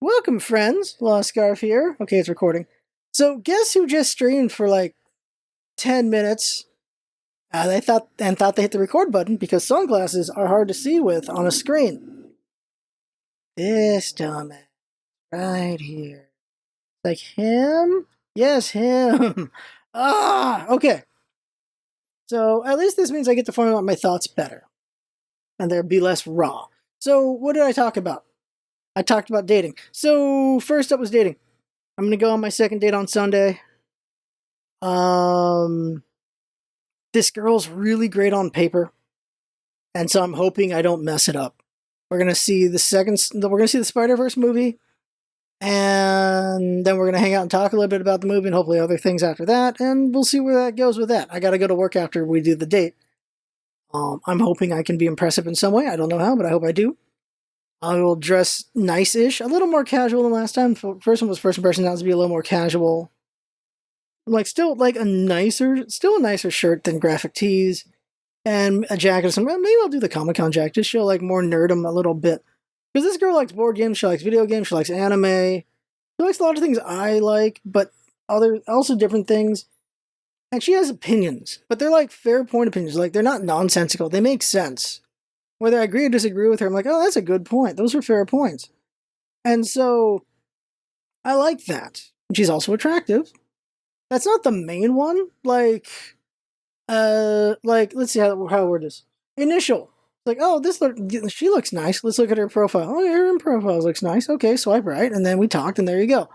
Welcome, friends. Lost Scarf here. Okay, it's recording. So, guess who just streamed for like 10 minutes? They thought they hit the record button because sunglasses are hard to see with on a screen. This dumbass right here. Like him? Yes, him. Okay. So, at least this means I get to formulate my thoughts better. And they'll be less raw. So, what did I talk about? I talked about dating. So, first up was dating. I'm gonna go on my second date on Sunday. This girl's really great on paper, and so I'm hoping I don't mess it up. We're gonna see the Spider-Verse movie, and then we're gonna hang out and talk a little bit about the movie and hopefully other things after that, and we'll see where that goes with that. I gotta go to work after we do the date. I'm hoping I can be impressive in some way. I don't know how, but I hope I do. I will dress nice-ish, a little more casual than last time. First one was first impression, now it's to be a little more casual. Still a nicer shirt than graphic tees, and a jacket or something. Maybe I'll do the Comic-Con jacket, just show more nerdum a little bit. Because this girl likes board games, she likes video games, she likes anime. She likes a lot of things I like, but also different things. And she has opinions, but they're fair point opinions. They're not nonsensical, they make sense. Whether I agree or disagree with her, I'm like, oh, that's a good point. Those were fair points. And so, I like that. And she's also attractive. That's not the main one. Let's see how I word this. Initial. She looks nice. Let's look at her profile. Oh, her profile looks nice. Okay, swipe right. And then we talked, and there you go.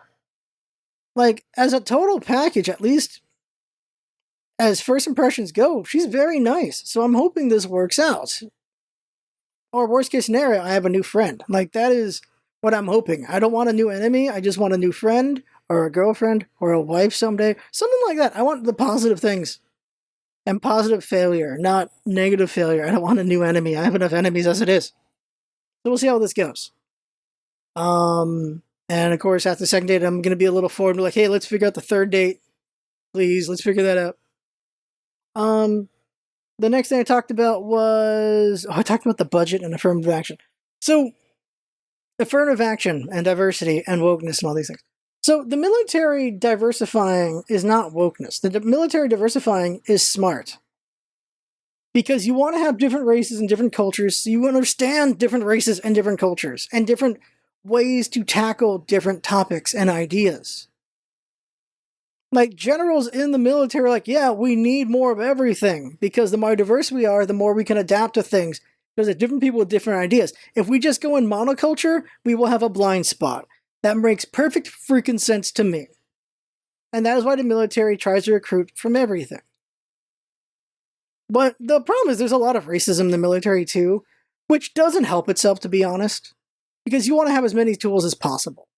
As a total package, at least as first impressions go, she's very nice. So I'm hoping this works out. Or worst case scenario, I have a new friend. That is what I'm hoping. I don't want a new enemy. I just want a new friend or a girlfriend or a wife someday. Something like that. I want the positive things. And positive failure, not negative failure. I don't want a new enemy. I have enough enemies as it is. So we'll see how this goes. And of course, after the second date, I'm going to be a little forward. Be like, hey, let's figure out the third date. Please, let's figure that out. The next thing I talked about was... I talked about the budget and affirmative action. So, affirmative action and diversity and wokeness and all these things. So, the military diversifying is not wokeness. The military diversifying is smart. Because you want to have different races and different cultures, so you understand different races and different cultures, and different ways to tackle different topics and ideas. Generals in the military yeah, we need more of everything, because the more diverse we are, the more we can adapt to things, because there's different people with different ideas. If we just go in monoculture, we will have a blind spot. That makes perfect freaking sense to me. And that is why the military tries to recruit from everything. But the problem is there's a lot of racism in the military too, which doesn't help itself, to be honest, because you want to have as many tools as possible.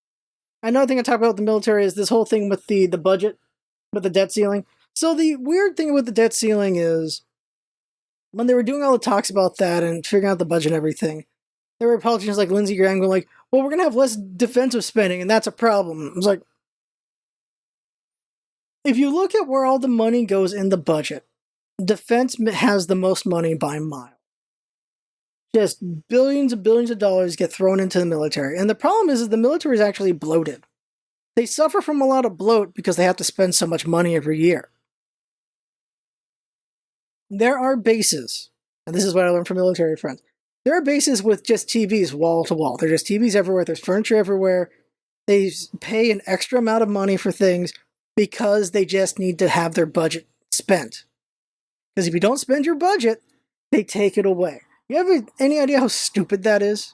Another thing I talk about with the military is this whole thing with the budget, with the debt ceiling. So the weird thing with the debt ceiling is, when they were doing all the talks about that and figuring out the budget and everything, there were politicians like Lindsey Graham going well, we're going to have less defensive spending, and that's a problem. I was like, if you look at where all the money goes in the budget, defense has the most money by a mile. Just billions and billions of dollars get thrown into the military. And the problem is the military is actually bloated. They suffer from a lot of bloat because they have to spend so much money every year. There are bases, and this is what I learned from military friends. There are bases with just TVs wall to wall. There's just TVs everywhere. There's furniture everywhere. They pay an extra amount of money for things because they just need to have their budget spent. Because if you don't spend your budget, they take it away. You have any idea how stupid that is?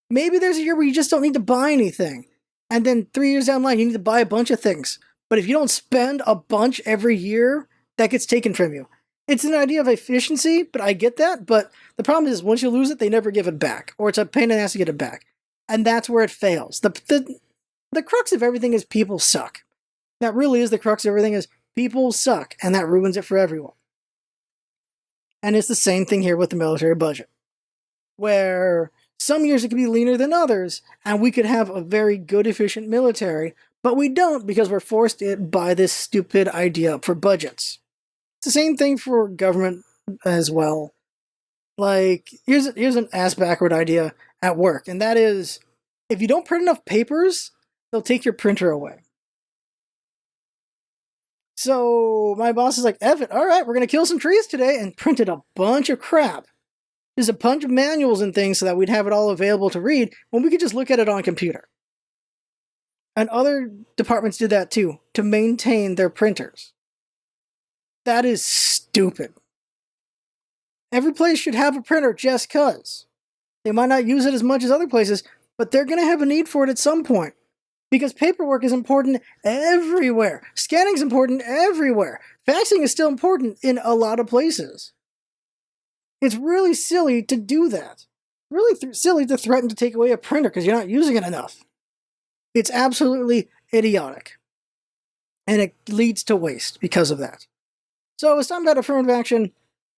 Maybe there's a year where you just don't need to buy anything. And then 3 years down the line, you need to buy a bunch of things. But if you don't spend a bunch every year, that gets taken from you. It's an idea of efficiency, but I get that. But the problem is, once you lose it, they never give it back. Or it's a pain in the ass to get it back. And that's where it fails. The crux of everything is people suck. That really is the crux of everything, is people suck. And that ruins it for everyone. And it's the same thing here with the military budget. Where some years it could be leaner than others, and we could have a very good, efficient military, but we don't because we're forced by this stupid idea for budgets. It's the same thing for government as well. Here's an ass-backward idea at work, and that is, If you don't print enough papers, they'll take your printer away. So my boss is like, Evan, all right, we're going to kill some trees today, and printed a bunch of crap. There's a bunch of manuals and things so that we'd have it all available to read when we could just look at it on a computer. And other departments did that too, to maintain their printers. That is stupid. Every place should have a printer just cuz. They might not use it as much as other places, but they're going to have a need for it at some point. Because paperwork is important everywhere. Scanning is important everywhere. Faxing is still important in a lot of places. It's really silly to do that. Really silly to threaten to take away a printer because you're not using it enough. It's absolutely idiotic. And it leads to waste because of that. So I was talking about affirmative action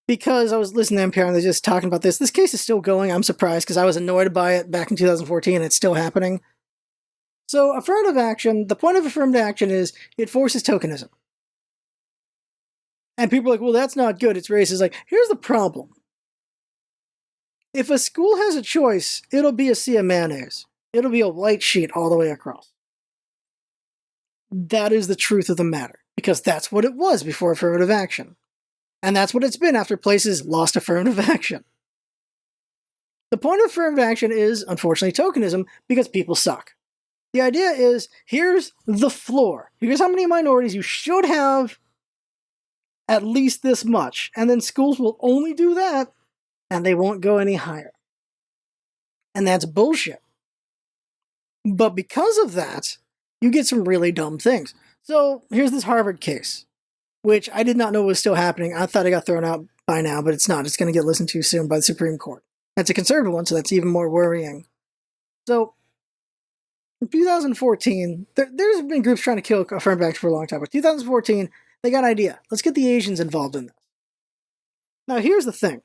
because I was listening to NPR and they're just talking about this. This case is still going. I'm surprised because I was annoyed by it back in 2014 and it's still happening. So affirmative action, the point of affirmative action is it forces tokenism. And people are like, well, that's not good. It's racist. Like, here's the problem. If a school has a choice, it'll be a sea of mayonnaise. It'll be a white sheet all the way across. That is the truth of the matter. Because that's what it was before affirmative action. And that's what it's been after places lost affirmative action. The point of affirmative action is, unfortunately, tokenism because people suck. The idea is, here's the floor. Here's how many minorities you should have at least this much. And then schools will only do that, and they won't go any higher. And that's bullshit. But because of that, you get some really dumb things. So here's this Harvard case, which I did not know was still happening. I thought it got thrown out by now, but it's not. It's going to get listened to soon by the Supreme Court. That's a conservative one, so that's even more worrying. So in 2014, there's been groups trying to kill affirmative action for a long time. But 2014, they got an idea. Let's get the Asians involved in this. Now, here's the thing.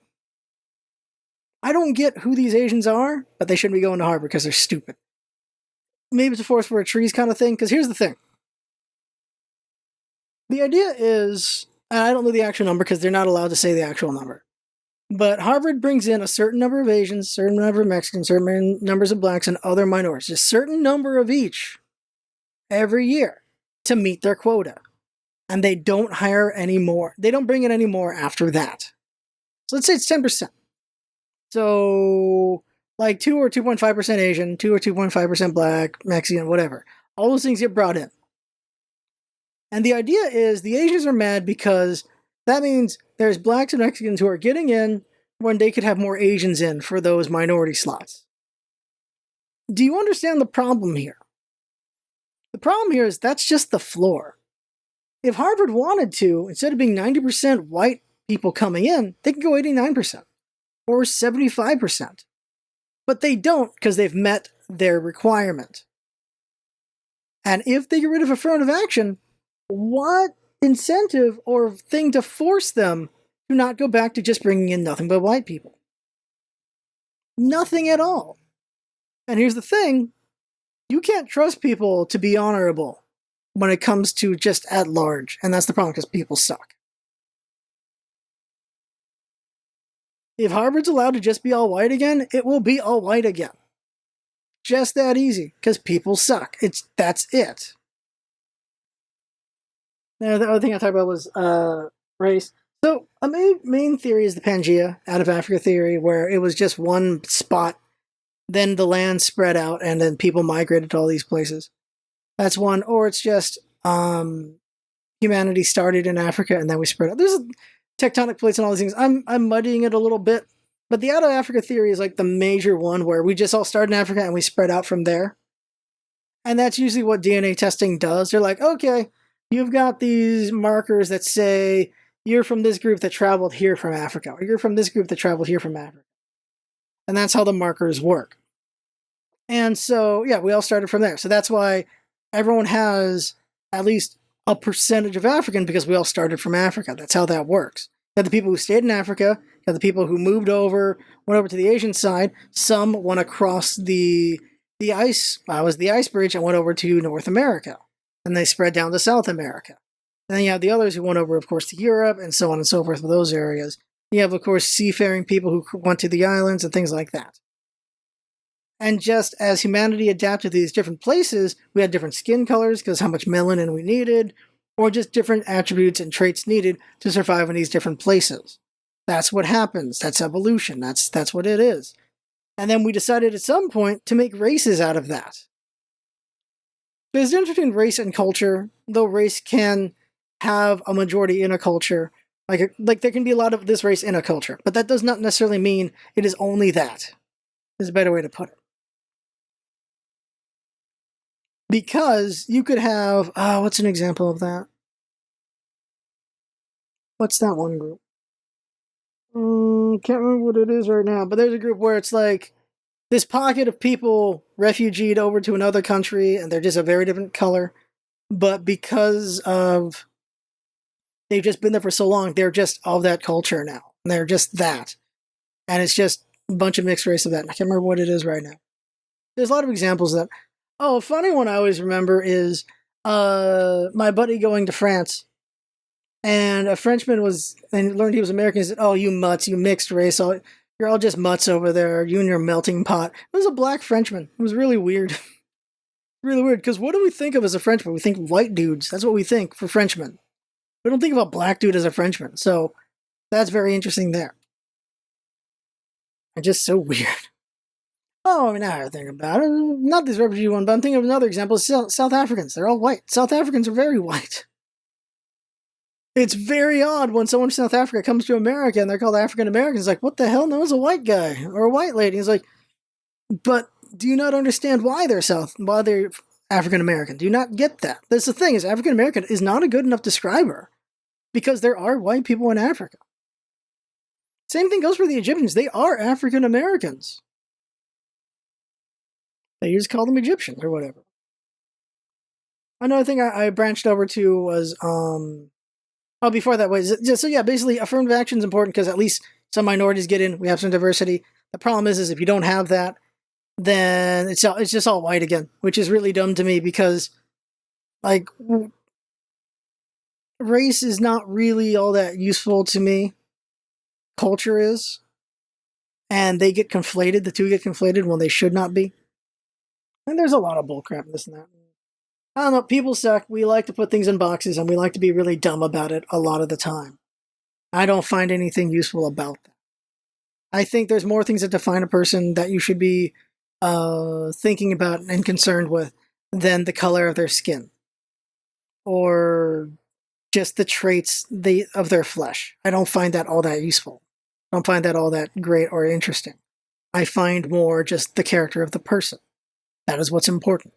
I don't get who these Asians are, but they shouldn't be going to Harvard because they're stupid. Maybe it's a forest for a trees kind of thing, because here's the thing. The idea is, and I don't know the actual number because they're not allowed to say the actual number, but Harvard brings in a certain number of Asians, certain number of Mexicans, certain numbers of blacks, and other minorities, a certain number of each every year to meet their quota. And they don't hire any more. They don't bring in any more after that. So let's say it's 10%. So like 2 or 2.5% Asian, 2 or 2.5% black, Mexican, whatever. All those things get brought in. And the idea is the Asians are mad because that means there's blacks and Mexicans who are getting in when they could have more Asians in for those minority slots. Do you understand the problem here? The problem here is that's just the floor. If Harvard wanted to, instead of being 90% white people coming in, they could go 89% or 75%. But they don't because they've met their requirement. And if they get rid of affirmative action, what incentive or thing to force them to not go back to just bringing in nothing but white people? Nothing at all. And here's the thing, you can't trust people to be honorable when it comes to just at large, and that's the problem because people suck. If Harvard's allowed to just be all white again, it will be all white again. Just that easy, because people suck. That's it. Now, the other thing I talked about was race. So a main theory is the Pangea, out of Africa theory, where it was just one spot, then the land spread out, and then people migrated to all these places. That's one. Or it's just humanity started in Africa, and then we spread out. There's tectonic plates and all these things. I'm muddying it a little bit, but the out of Africa theory is like the major one, where we just all started in Africa and we spread out from there. And that's usually what DNA testing does. They're like, okay, you've got these markers that say you're from this group that traveled here from Africa, or you're from this group that traveled here from Africa. And that's how the markers work. And so, yeah, we all started from there. So that's why everyone has at least a percentage of African, because we all started from Africa. That's how that works. You have the people who stayed in Africa, you have the people who moved over, went over to the Asian side. Some went across the ice, was the ice bridge, and went over to North America. And they spread down to South America. And then you have the others who went over, of course, to Europe, and so on and so forth for those areas. You have, of course, seafaring people who went to the islands and things like that. And just as humanity adapted to these different places, we had different skin colors because how much melanin we needed, or just different attributes and traits needed to survive in these different places. That's what happens. That's evolution. That's what it is. And then we decided at some point to make races out of that. There's a difference between race and culture, though race can have a majority in a culture. Like there can be a lot of this race in a culture, but that does not necessarily mean it is only that. Is a better way to put it. Because you could have, what's an example of that? What's that one group? Can't remember what it is right now, but there's a group where it's like this pocket of people refugeed over to another country and they're just a very different color. But because of they've just been there for so long, they're just of that culture now. And they're just that. And it's just a bunch of mixed race of that. And I can't remember what it is right now. There's a lot of examples of that. Oh, a funny one I always remember is my buddy going to France. And a Frenchman learned he was American. He said, "Oh, you mutts, you mixed race. You're all just mutts over there. You and your melting pot." It was a black Frenchman. It was really weird. Really weird, because what do we think of as a Frenchman? We think white dudes. That's what we think for Frenchmen. We don't think of a black dude as a Frenchman. So that's very interesting there. And just so weird. Oh, I mean, now I think about it. Not this refugee one, but I'm thinking of another example. South Africans. They're all white. South Africans are very white. It's very odd when someone from South Africa comes to America and they're called African Americans. Like, what the hell? No, it's a white guy or a white lady. It's like, but do you not understand why they're African American? Do you not get that? That's the thing, is African American is not a good enough describer because there are white people in Africa. Same thing goes for the Egyptians. They are African Americans. They just call them Egyptians or whatever. Another thing I branched over to was, before that was, basically affirmative action is important because at least some minorities get in. We have some diversity. The problem is if you don't have that, then it's just all white again, which is really dumb to me because, like, race is not really all that useful to me. Culture is. And they get conflated. The two get conflated when they should not be. And there's a lot of bullcrap in this and that. I don't know, people suck. We like to put things in boxes and we like to be really dumb about it a lot of the time. I don't find anything useful about that. I think there's more things that define a person that you should be thinking about and concerned with than the color of their skin. Or just the traits of their flesh. I don't find that all that useful. I don't find that all that great or interesting. I find more just the character of the person. That is what's important.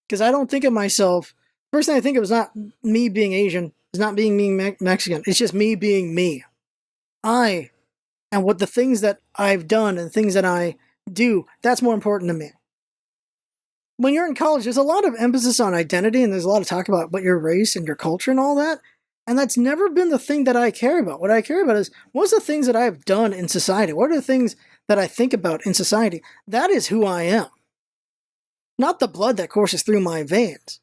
Because I don't think of myself, first thing I think of is not me being Asian, it's not being Mexican, it's just me being me. And what the things that I've done and things that I do, that's more important to me. When you're in college, there's a lot of emphasis on identity and there's a lot of talk about your race and your culture and all that. And that's never been the thing that I care about. What I care about is, what's the things that I've done in society? What are the things that I think about in society? That is who I am. Not the blood that courses through my veins.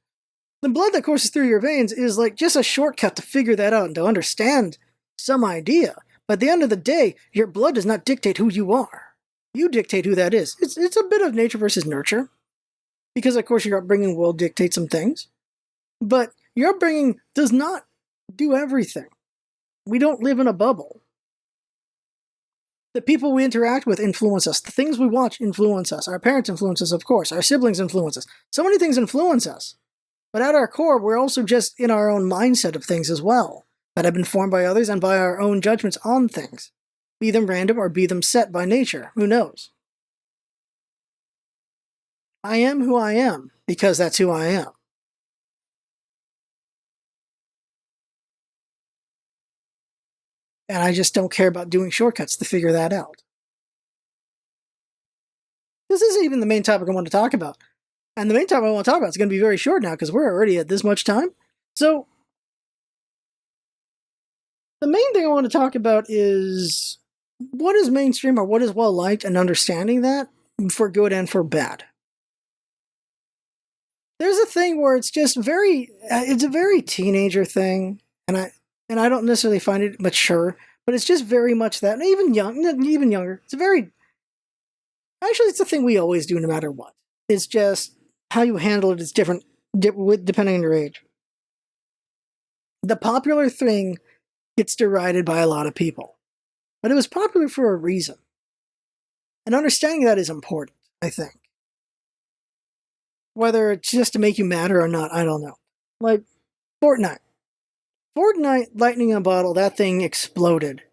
The blood that courses through your veins is like just a shortcut to figure that out and to understand some idea. But at the end of the day, your blood does not dictate who you are. You dictate who that is. It's a bit of nature versus nurture. Because, of course, your upbringing will dictate some things. But your upbringing does not do everything. We don't live in a bubble. The people we interact with influence us. The things we watch influence us. Our parents influence us, of course. Our siblings influence us. So many things influence us. But at our core, we're also just in our own mindset of things as well, that have been formed by others and by our own judgments on things. Be them random or be them set by nature. Who knows? I am who I am because that's who I am. And I just don't care about doing shortcuts to figure that out. This isn't even the main topic I want to talk about. And the main topic I want to talk about is going to be very short now because we're already at this much time. So, the main thing I want to talk about is what is mainstream or what is well-liked and understanding that for good and for bad. There's a thing where it's just it's a very teenager thing, and I don't necessarily find it mature, but it's just very much that, and even younger. It's Actually, it's a thing we always do no matter what. It's just how you handle it is different depending on your age. The popular thing gets derided by a lot of people, but it was popular for a reason. And understanding that is important, I think. Whether it's just to make you madder or not, I don't know. Like, Fortnite. Fortnite, lightning in a bottle, that thing exploded.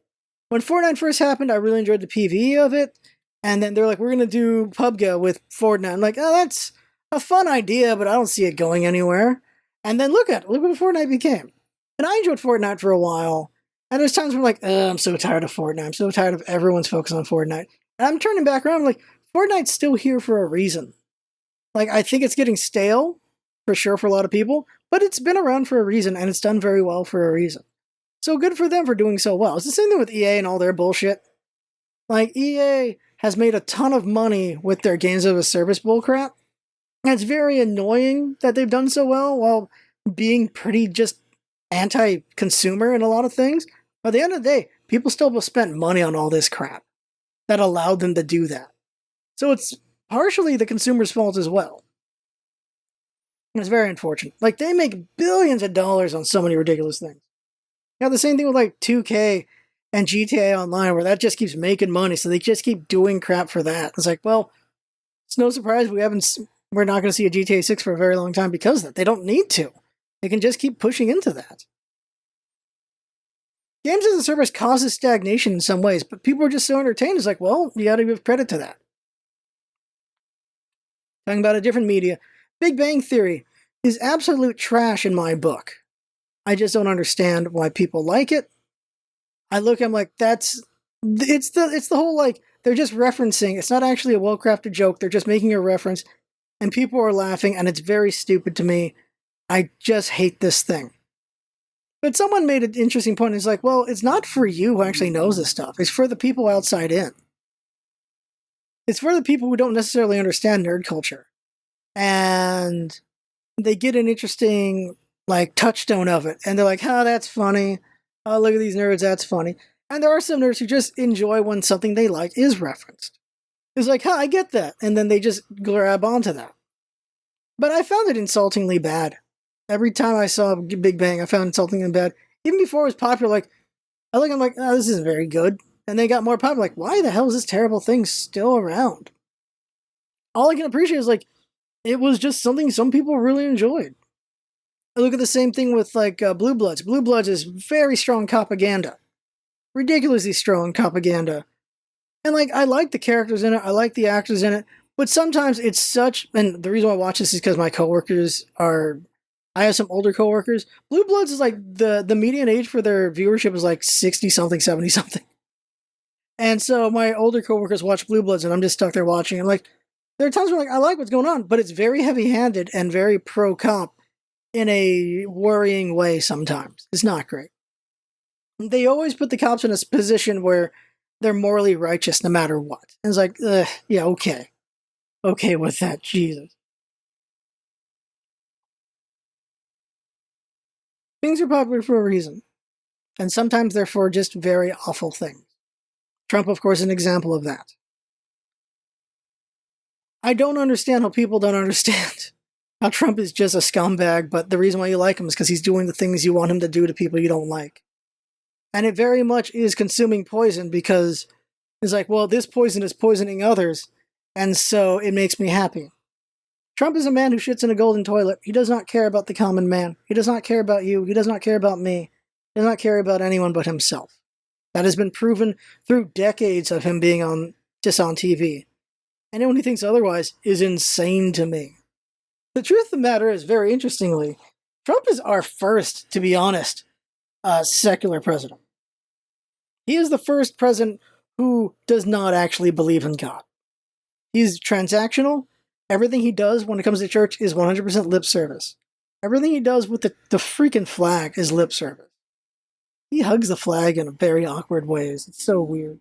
When Fortnite first happened, I really enjoyed the PvE of it. And then they're like, we're going to do PUBG with Fortnite. I'm like, oh, that's a fun idea, but I don't see it going anywhere. And then look what Fortnite became. And I enjoyed Fortnite for a while. And there's times where I'm like, I'm so tired of Fortnite. I'm so tired of everyone's focus on Fortnite. And I'm turning back around, I'm like, Fortnite's still here for a reason. Like, I think it's getting stale, for sure, for a lot of people, but it's been around for a reason, and it's done very well for a reason. So good for them for doing so well. It's the same thing with EA and all their bullshit. Like, EA has made a ton of money with their games as a service bullcrap, and it's very annoying that they've done so well while being pretty just anti-consumer in a lot of things. But at the end of the day, people still spent money on all this crap that allowed them to do that. So it's partially the consumer's fault as well. And it's very unfortunate. Like, they make billions of dollars on so many ridiculous things. You have the same thing with like 2K and GTA Online, where that just keeps making money, so they just keep doing crap for that. It's like, well, it's no surprise we're not going to see a GTA 6 for a very long time because of that. They don't need to. They can just keep pushing into that. Games as a service causes stagnation in some ways, but people are just so entertained. It's like, well, you got to give credit to that. Talking about a different media, Big Bang Theory is absolute trash in my book. I just don't understand why people like it. I look, I'm like, it's the whole, like, they're just referencing. It's not actually a well-crafted joke. They're just making a reference, and people are laughing, and it's very stupid to me. I just hate this thing. But someone made an interesting point. It's like, well, it's not for you who actually knows this stuff. It's for the people outside in. It's for the people who don't necessarily understand nerd culture. And they get an interesting, like, touchstone of it. And they're like, oh, that's funny. Oh, look at these nerds, that's funny. And there are some nerds who just enjoy when something they like is referenced. It's like, I get that. And then they just grab onto that. But I found it insultingly bad. Every time I saw Big Bang, I found it insultingly bad. Even before it was popular, I'm like, oh, this isn't very good. And they got more popular, like, why the hell is this terrible thing still around? All I can appreciate is, like, it was just something some people really enjoyed. I look at the same thing with, like, Blue Bloods. Blue Bloods is very strong propaganda. Ridiculously strong propaganda. And, like, I like the characters in it, I like the actors in it, but sometimes it's such, and the reason why I watch this is because my coworkers I have some older coworkers. Blue Bloods is like, the median age for their viewership is like 60-something, 70-something. And so my older coworkers watch Blue Bloods, and I'm just stuck there watching. And, like, there are times where, like, I like what's going on, but it's very heavy-handed and very pro-cop in a worrying way sometimes. It's not great. They always put the cops in a position where they're morally righteous no matter what. And it's like, yeah, okay. Okay with that, Jesus. Things are popular for a reason. And sometimes they're for just very awful things. Trump, of course, is an example of that. I don't understand how people don't understand how Trump is just a scumbag, but the reason why you like him is because he's doing the things you want him to do to people you don't like. And it very much is consuming poison because it's like, well, this poison is poisoning others, and so it makes me happy. Trump is a man who shits in a golden toilet. He does not care about the common man. He does not care about you. He does not care about me. He does not care about anyone but himself. That has been proven through decades of him being on TV. Anyone who thinks otherwise is insane to me. The truth of the matter is, very interestingly, Trump is our first, to be honest, secular president. He is the first president who does not actually believe in God. He's transactional. Everything he does when it comes to church is 100% lip service. Everything he does with the freaking flag is lip service. He hugs the flag in very awkward ways. It's so weird.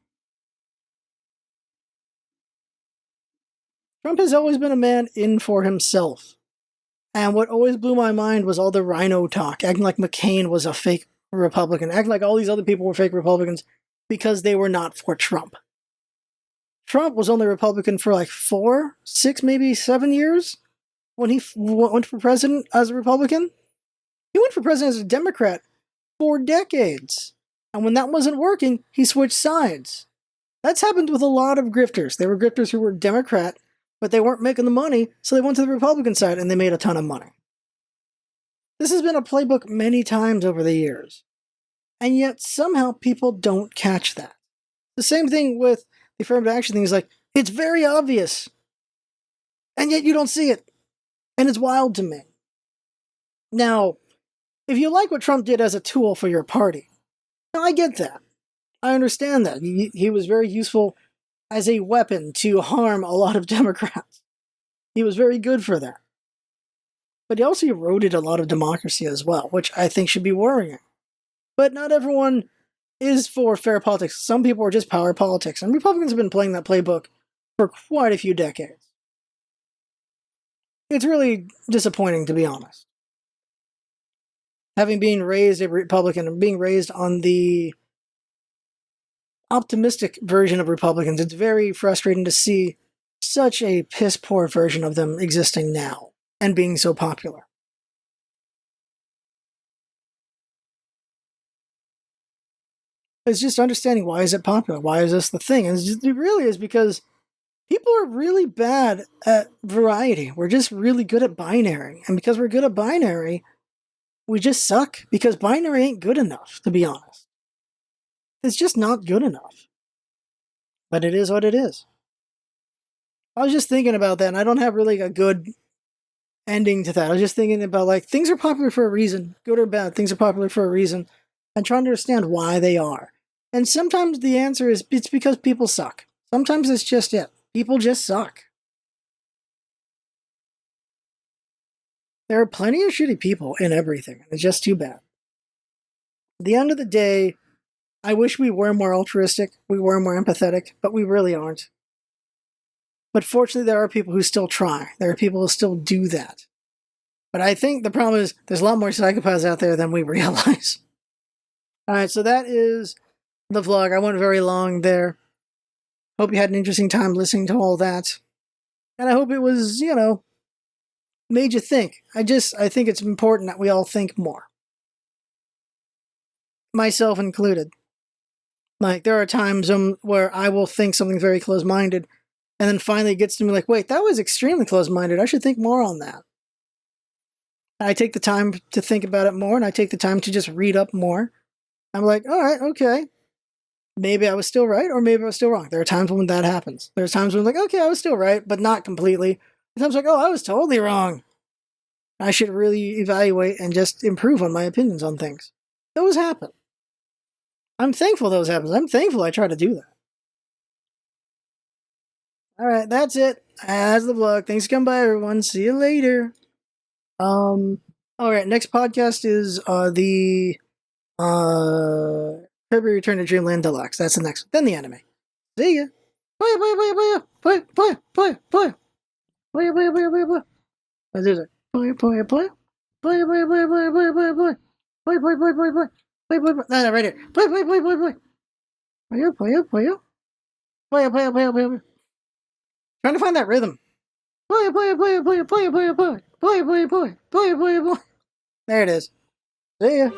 Trump has always been a man in for himself. And what always blew my mind was all the rhino talk, acting like McCain was a fake Republican, acting like all these other people were fake Republicans because they were not for Trump. Trump was only Republican for like 4, 6, maybe 7 years when he went for president as a Republican. He went for president as a Democrat for decades. And when that wasn't working, he switched sides. That's happened with a lot of grifters. They were grifters who were Democrat, but they weren't making the money, so they went to the Republican side and they made a ton of money. This has been a playbook many times over the years. And yet somehow people don't catch that. The same thing with the affirmative action thing is like, it's very obvious. And yet you don't see it. And it's wild to me. Now, if you like what Trump did as a tool for your party, now I get that. I understand that. He was very useful as a weapon to harm a lot of Democrats. He was very good for that. But he also eroded a lot of democracy as well, which I think should be worrying. But not everyone is for fair politics. Some people are just power politics, and Republicans have been playing that playbook for quite a few decades. It's really disappointing, to be honest. Having been raised a Republican and being raised on the optimistic version of Republicans, it's very frustrating to see such a piss-poor version of them existing now and being so popular. It's just understanding, why is it popular? Why is this the thing? And it really is because people are really bad at variety. We're just really good at binary. And because we're good at binary, we just suck. Because binary ain't good enough, to be honest. It's just not good enough. But it is what it is. I was just thinking about that, and I don't have really a good ending to that. I was just thinking about, like, things are popular for a reason. Good or bad, things are popular for a reason. And trying to understand why they are. And sometimes the answer is, it's because people suck. Sometimes it's just it. People just suck. There are plenty of shitty people in everything. It's just too bad. At the end of the day, I wish we were more altruistic, we were more empathetic, but we really aren't. But fortunately, there are people who still try. There are people who still do that. But I think the problem is, there's a lot more psychopaths out there than we realize. Alright, so that is the vlog. I went very long there. Hope you had an interesting time listening to all that. And I hope it was, made you think. I think it's important that we all think more. Myself included. Like, there are times where I will think something very close-minded, and then finally it gets to me like, wait, that was extremely close-minded. I should think more on that. And I take the time to think about it more, and I take the time to just read up more. I'm like, all right, okay. Maybe I was still right, or maybe I was still wrong. There are times when that happens. There's times when I'm like, okay, I was still right, but not completely. There's times like, oh, I was totally wrong. I should really evaluate and just improve on my opinions on things. Those happen. I'm thankful those happen. I'm thankful I try to do that. All right, that's it. That's the vlog. Thanks for coming by, everyone. See you later. All right, next podcast is the Kirby Return to Dreamland Deluxe. That's the next one. Then the anime. See ya. Bye, bye, bye, bye, bye, bye, bye, bye, bye, bye, bye, bye, bye. Let's do it. Bye, bye, bye, bye, bye, bye, bye, bye, bye, bye, bye, bye, bye, bye, bye, bye, bye, bye. No, right here. Bye, bye, bye, bye, bye. Bye, bye, bye, bye, bye, bye, bye, bye. Trying to find that rhythm. Bye, bye, bye, bye, bye, bye, bye, bye, bye, bye, bye, bye, bye, bye. There it is. See ya.